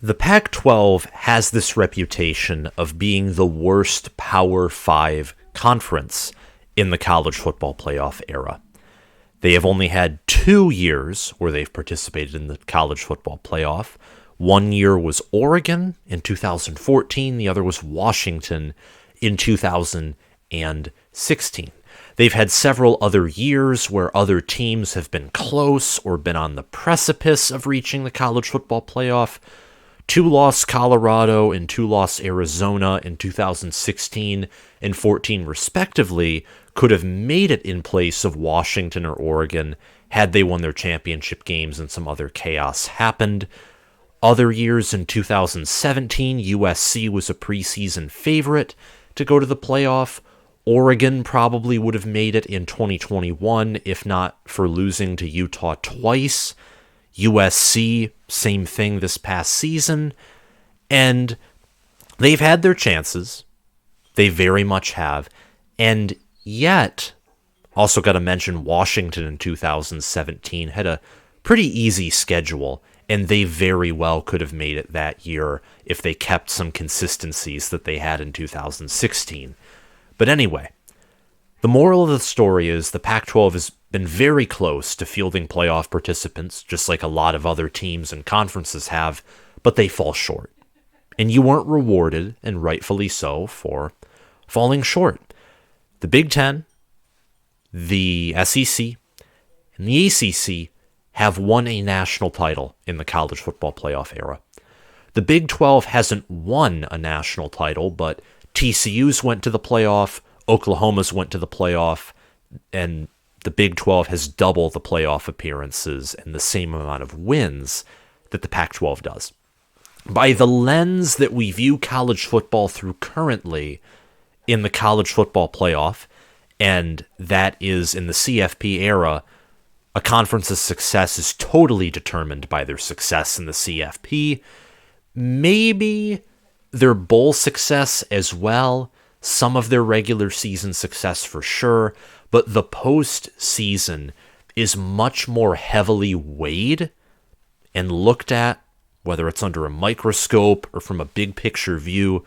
The Pac-12 has this reputation of being the worst Power 5 conference in the college football playoff era. They have only had 2 years where they've participated in the college football playoff. One year was Oregon in 2014, the other was Washington in 2016. They've had several other years where other teams have been close or been on the precipice of reaching the college football playoff. 2-loss Colorado and 2-loss Arizona in 2016 and 14 respectively could have made it in place of Washington or Oregon had they won their championship games and some other chaos happened. Other years in 2017, USC was a preseason favorite to go to the playoff. Oregon probably would have made it in 2021 if not for losing to Utah twice. USC, same thing this past season. And they've had their chances. They very much have. And yet, also got to mention Washington in 2017 had a pretty easy schedule, and they very well could have made it that year if they kept some consistencies that they had in 2016. But anyway, the moral of the story is the Pac-12 has been very close to fielding playoff participants, just like a lot of other teams and conferences have, but they fall short. And you weren't rewarded, and rightfully so, for falling short. The Big Ten, the SEC, and the ACC have won a national title in the college football playoff era. The Big 12 hasn't won a national title, but TCU's went to the playoff, Oklahoma's went to the playoff, and the Big 12 has double the playoff appearances and the same amount of wins that the Pac-12 does. By the lens that we view college football through currently in the college football playoff, and that is in the CFP era, a conference's success is totally determined by their success in the CFP. Maybe their bowl success as well, some of their regular season success for sure, but the postseason is much more heavily weighed and looked at, whether it's under a microscope or from a big picture view.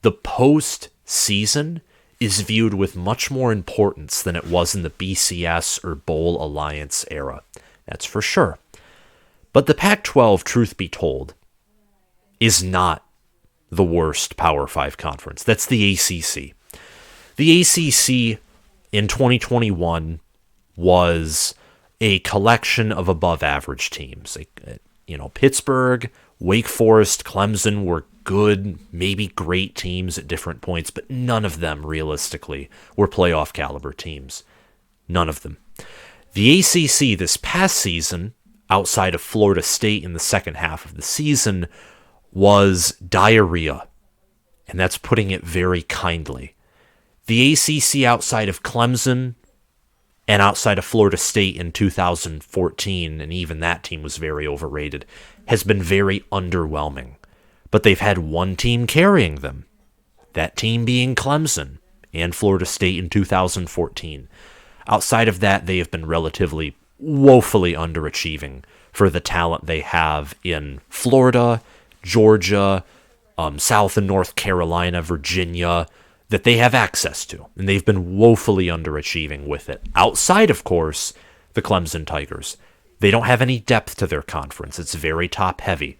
The postseason is viewed with much more importance than it was in the BCS or Bowl Alliance era. That's for sure. But the Pac-12, truth be told, is not the worst Power 5 conference. That's the ACC. The ACC in 2021 was a collection of above-average teams. Pittsburgh, Wake Forest, Clemson were good, maybe great teams at different points, but none of them, realistically, were playoff caliber teams. None of them. The ACC this past season, outside of Florida State in the second half of the season, was diarrhea, and that's putting it very kindly. The ACC outside of Clemson and outside of Florida State in 2014, and even that team was very overrated, has been very underwhelming. But they've had one team carrying them, that team being Clemson and Florida State in 2014. Outside of that, they have been relatively woefully underachieving for the talent they have in Florida, Georgia, South and North Carolina, Virginia, that they have access to. And they've been woefully underachieving with it. Outside, of course, the Clemson Tigers. They don't have any depth to their conference. It's very top-heavy.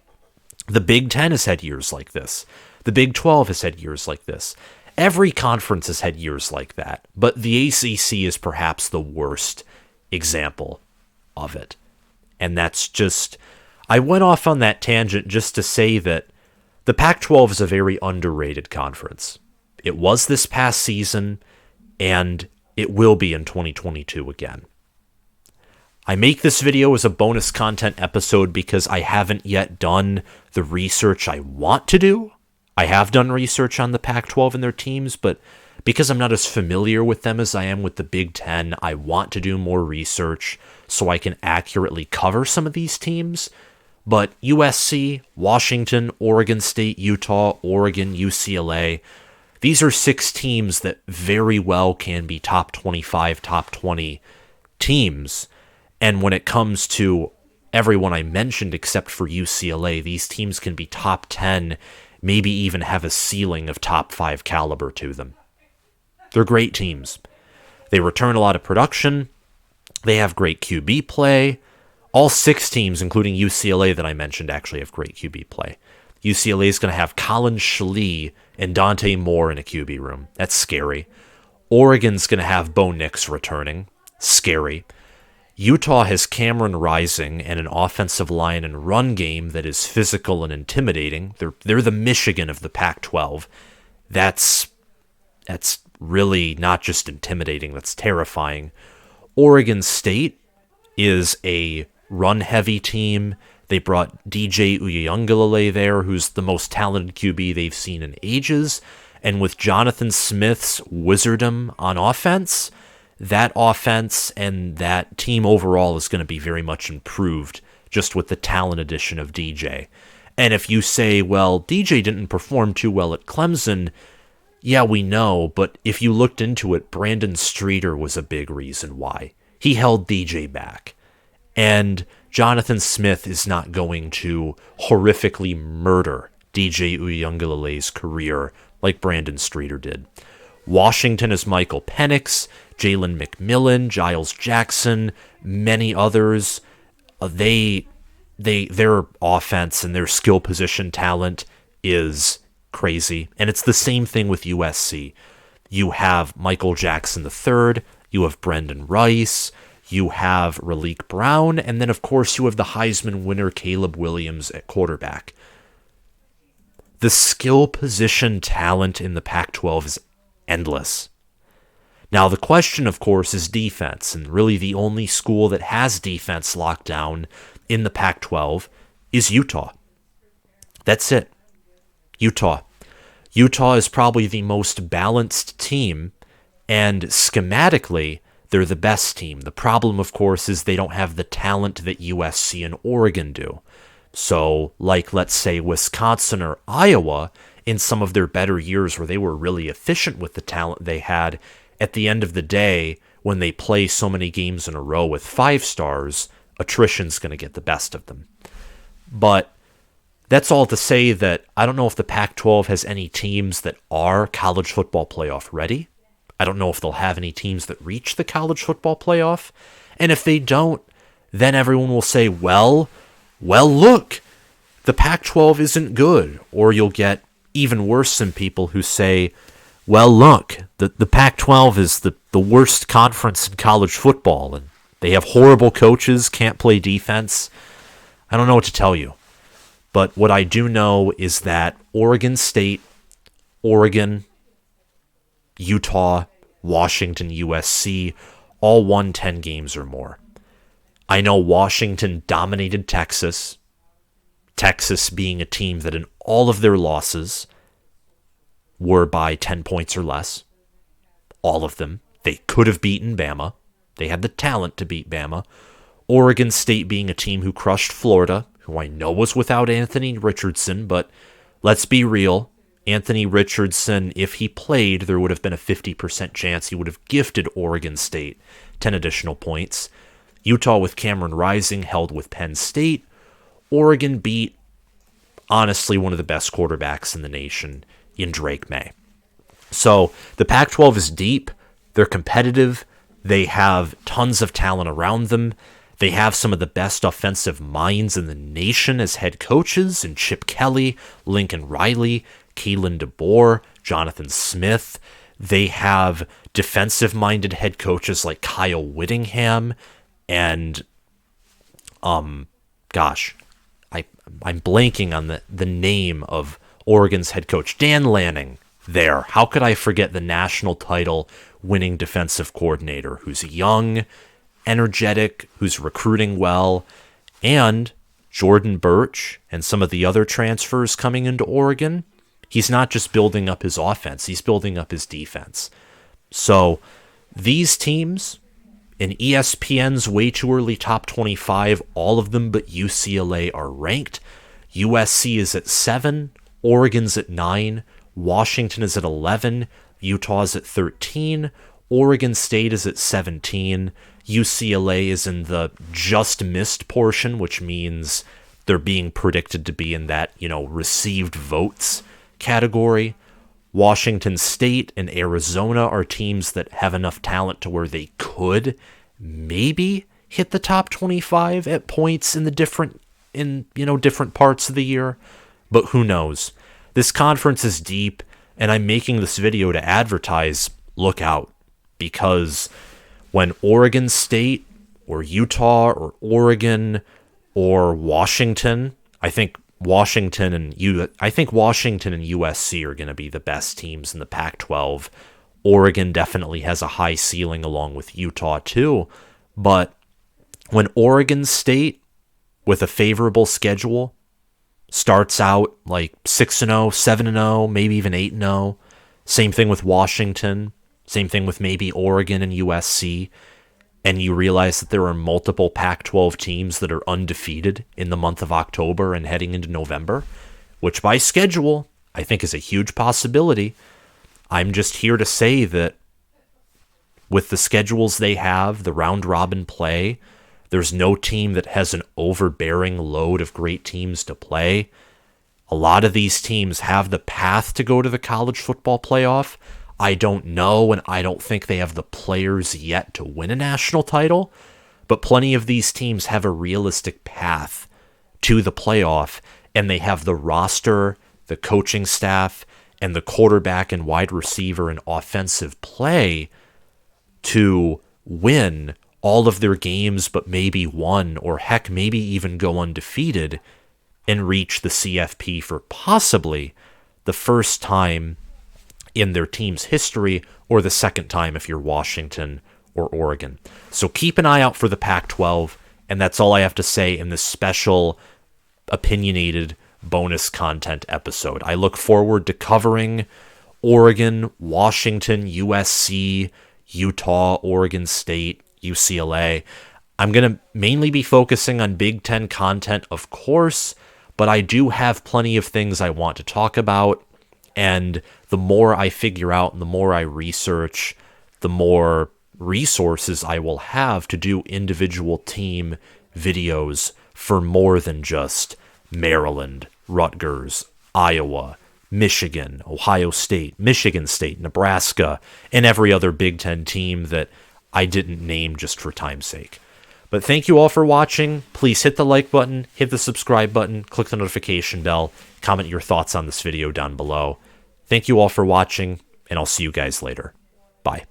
The Big Ten has had years like this. The Big 12 has had years like this. Every conference has had years like that. But the ACC is perhaps the worst example of it. And that's just... I went off on that tangent just to say that the Pac-12 is a very underrated conference. It was this past season, and it will be in 2022 again. I make this video as a bonus content episode because I haven't yet done the research I want to do. I have done research on the Pac-12 and their teams, but because I'm not as familiar with them as I am with the Big Ten, I want to do more research so I can accurately cover some of these teams. But USC, Washington, Oregon State, Utah, Oregon, UCLA, these are 6 teams that very well can be top 25, top 20 teams. And when it comes to everyone I mentioned except for UCLA, these teams can be top 10, maybe even have a ceiling of top 5 caliber to them. They're great teams. They return a lot of production. They have great QB play. All 6 teams, including UCLA that I mentioned, actually have great QB play. UCLA is going to have Colin Schlee and Dante Moore in a QB room. That's scary. Oregon's going to have Bo Nix returning. Scary. Utah has Cameron Rising and an offensive line and run game that is physical and intimidating. They're the Michigan of the Pac-12. That's really not just intimidating, that's terrifying. Oregon State is a run-heavy team. They brought DJ Uiagalelei there, who's the most talented QB they've seen in ages. And with Jonathan Smith's wizardom on offense, that offense and that team overall is going to be very much improved just with the talent addition of DJ. And if you say, well, DJ didn't perform too well at Clemson, yeah, we know, but if you looked into it, Brandon Streeter was a big reason why. He held DJ back. And Jonathan Smith is not going to horrifically murder DJ Uiagalelei's career like Brandon Streeter did. Washington is Michael Penix, Jalen McMillan, Giles Jackson, many others. Their offense and their skill position talent is crazy. And it's the same thing with USC. You have Michael Jackson III, you have Brendan Rice, you have Raleek Brown, and then of course you have the Heisman winner Caleb Williams at quarterback. The skill position talent in the Pac-12 is endless. Now the question, of course, is defense, and really the only school that has defense locked down in the Pac-12 is Utah. That's it. Utah. Utah is probably the most balanced team, and schematically, they're the best team. The problem, of course, is they don't have the talent that USC and Oregon do. So, like, let's say Wisconsin or Iowa, in some of their better years where they were really efficient with the talent they had, at the end of the day, when they play so many games in a row with 5 stars, attrition's going to get the best of them. But that's all to say that I don't know if the Pac-12 has any teams that are college football playoff ready. I don't know if they'll have any teams that reach the college football playoff. And if they don't, then everyone will say, well, look, the Pac-12 isn't good. Or you'll get even worse than people who say, well, look, the Pac-12 is the worst conference in college football, and they have horrible coaches, can't play defense. I don't know what to tell you. But what I do know is that Oregon State, Oregon, Utah, Washington, USC, all won 10 games or more. I know Washington dominated Texas, Texas being a team that in all of their losses were by 10 points or less. All of them. They could have beaten Bama. They had the talent to beat Bama. Oregon State being a team who crushed Florida, who I know was without Anthony Richardson, but let's be real. Anthony Richardson, if he played, there would have been a 50% chance he would have gifted Oregon State 10 additional points. Utah with Cameron Rising held with Penn State. Oregon beat, honestly, one of the best quarterbacks in the nation in Drake May. So the Pac-12 is deep. They're competitive. They have tons of talent around them. They have some of the best offensive minds in the nation as head coaches in Chip Kelly, Lincoln Riley, Kalen DeBoer, Jonathan Smith. They have defensive-minded head coaches like Kyle Whittingham and, I'm blanking on the name of Oregon's head coach, Dan Lanning there. How could I forget the national title winning defensive coordinator who's young, energetic, who's recruiting well, and Jordan Birch and some of the other transfers coming into Oregon. He's not just building up his offense, he's building up his defense. So these teams in ESPN's Way-Too-Early Top 25, all of them but UCLA are ranked. USC is at 7, Oregon's at 9, Washington is at 11, Utah's at 13, Oregon State is at 17. UCLA is in the just missed portion, which means they're being predicted to be in that, received votes category. Washington State and Arizona are teams that have enough talent to where they could maybe hit the top 25 at points in different parts of the year, but who knows? This conference is deep, and I'm making this video to advertise, look out, because when Oregon State or Utah or Oregon or Washington, I think Washington and USC are going to be the best teams in the Pac-12. Oregon definitely has a high ceiling along with Utah too, but when Oregon State, with a favorable schedule, starts out like 6-0, 7-0, maybe even 8-0, same thing with Washington, same thing with maybe Oregon and USC, and you realize that there are multiple Pac-12 teams that are undefeated in the month of October and heading into November, which by schedule, I think is a huge possibility. I'm just here to say that with the schedules they have, the round-robin play, there's no team that has an overbearing load of great teams to play. A lot of these teams have the path to go to the college football playoff. I don't know, and I don't think they have the players yet to win a national title, but plenty of these teams have a realistic path to the playoff, and they have the roster, the coaching staff, and the quarterback and wide receiver and offensive play to win all of their games, but maybe one, or heck, maybe even go undefeated and reach the CFP for possibly the first time in their team's history, or the second time if you're Washington or Oregon. So keep an eye out for the Pac-12, and that's all I have to say in this special opinionated bonus content episode. I look forward to covering Oregon, Washington, USC, Utah, Oregon State, UCLA. I'm going to mainly be focusing on Big Ten content, of course, but I do have plenty of things I want to talk about, and the more I figure out and the more I research, the more resources I will have to do individual team videos for more than just Maryland, Rutgers, Iowa, Michigan, Ohio State, Michigan State, Nebraska, and every other Big Ten team that I didn't name just for time's sake. But thank you all for watching. Please hit the like button, hit the subscribe button, click the notification bell, comment your thoughts on this video down below. Thank you all for watching, and I'll see you guys later. Bye.